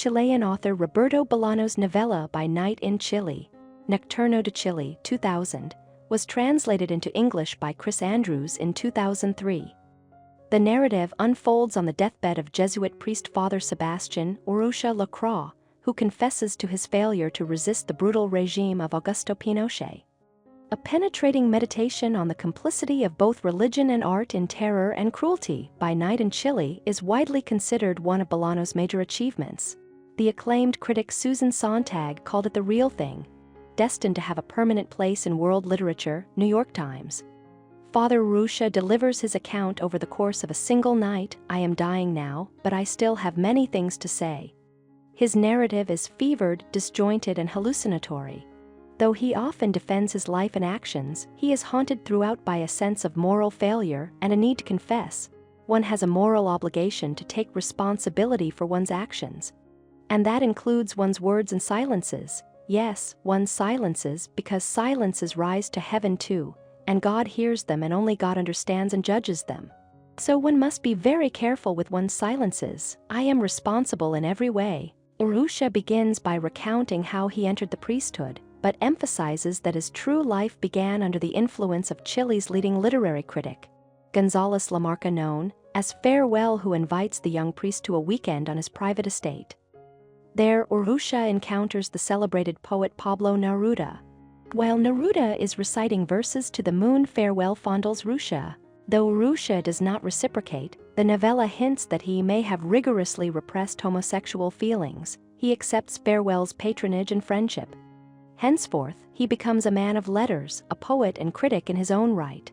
Chilean author Roberto Bolaño's novella By Night in Chile, Nocturno de Chile 2000, was translated into English by Chris Andrews in 2003. The narrative unfolds on the deathbed of Jesuit priest Father Sebastian Urrutia Lacroix, who confesses to his failure to resist the brutal regime of Augusto Pinochet. A penetrating meditation on the complicity of both religion and art in terror and cruelty, By Night in Chile is widely considered one of Bolaño's major achievements. The acclaimed critic Susan Sontag called it the real thing, destined to have a permanent place in world literature, New York Times. Father Urrutia delivers his account over the course of a single night. I am dying now, but I still have many things to say. His narrative is fevered, disjointed, and hallucinatory. Though he often defends his life and actions, he is haunted throughout by a sense of moral failure and a need to confess. One has a moral obligation to take responsibility for one's actions. And that includes one's words and silences. Yes, one's silences, because silences rise to heaven too, and God hears them and only God understands and judges them. So one must be very careful with one's silences. I am responsible in every way. Urrutia begins by recounting how he entered the priesthood, but emphasizes that his true life began under the influence of Chile's leading literary critic, González Lamarca, known as Farewell, who invites the young priest to a weekend on his private estate. There, Urrutia encounters the celebrated poet Pablo Neruda. While Neruda is reciting verses to the moon, Farewell fondles Urrutia. Though Urrutia does not reciprocate, the novella hints that he may have rigorously repressed homosexual feelings. He accepts Farewell's patronage and friendship. Henceforth, he becomes a man of letters, a poet and critic in his own right.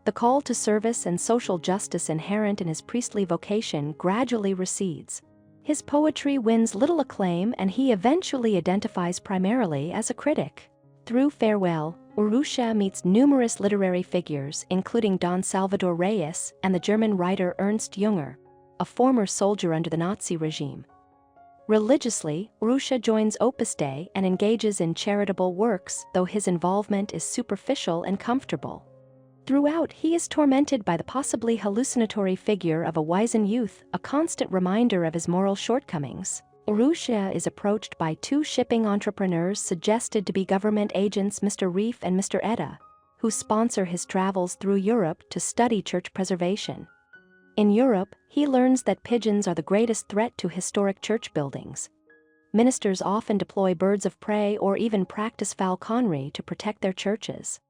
The call to service and social justice inherent in his priestly vocation gradually recedes. His poetry wins little acclaim, and he eventually identifies primarily as a critic. Through Farewell, Urrutia meets numerous literary figures, including Don Salvador Reyes and the German writer Ernst Jünger, a former soldier under the Nazi regime. Religiously, Urrutia joins Opus Dei and engages in charitable works, though his involvement is superficial and comfortable. Throughout, he is tormented by the possibly hallucinatory figure of a wizened youth, a constant reminder of his moral shortcomings. Urrutia is approached by two shipping entrepreneurs suggested to be government agents, Mr. Reef and Mr. Etta, who sponsor his travels through Europe to study church preservation. In Europe, he learns that pigeons are the greatest threat to historic church buildings. Ministers often deploy birds of prey or even practice falconry to protect their churches.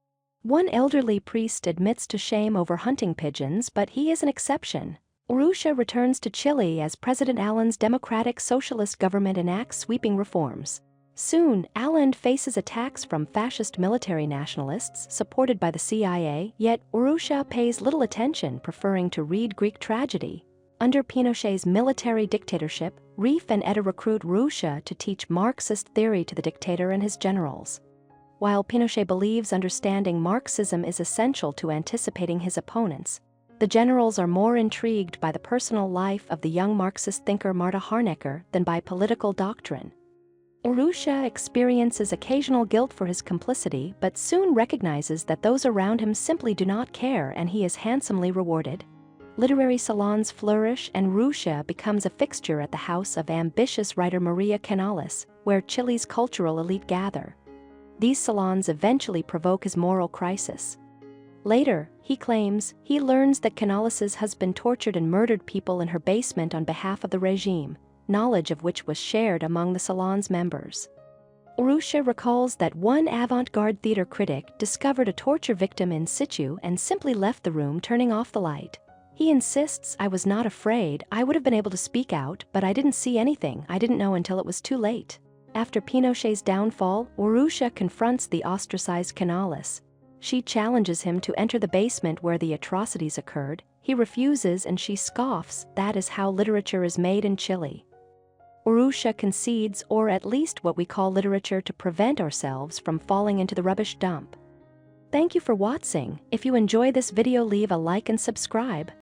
One elderly priest admits to shame over hunting pigeons, but he is an exception. Urrutia returns to Chile as President Allende's democratic socialist government enacts sweeping reforms. Soon, Allende faces attacks from fascist military nationalists supported by the CIA, yet Urrutia pays little attention, preferring to read Greek tragedy. Under Pinochet's military dictatorship, Reef and Etta recruit Urrutia to teach Marxist theory to the dictator and his generals. While Pinochet believes understanding Marxism is essential to anticipating his opponents, the generals are more intrigued by the personal life of the young Marxist thinker Marta Harnecker than by political doctrine. Urrutia experiences occasional guilt for his complicity, but soon recognizes that those around him simply do not care, and he is handsomely rewarded. Literary salons flourish, and Urrutia becomes a fixture at the house of ambitious writer Maria Canales, where Chile's cultural elite gather. These salons eventually provoke his moral crisis. Later, he claims, he learns that Canales's husband tortured and murdered people in her basement on behalf of the regime, knowledge of which was shared among the salon's members. Urrutia recalls that one avant-garde theater critic discovered a torture victim in situ and simply left the room, turning off the light. He insists, I was not afraid, I would have been able to speak out, but I didn't see anything, I didn't know until it was too late. After Pinochet's downfall, Urrutia confronts the ostracized Canales. She challenges him to enter the basement where the atrocities occurred. He refuses and she scoffs. That is how literature is made in Chile. Urrutia concedes, or at least what we call literature, to prevent ourselves from falling into the rubbish dump. Thank you for watching. If you enjoy this video, leave a like and subscribe.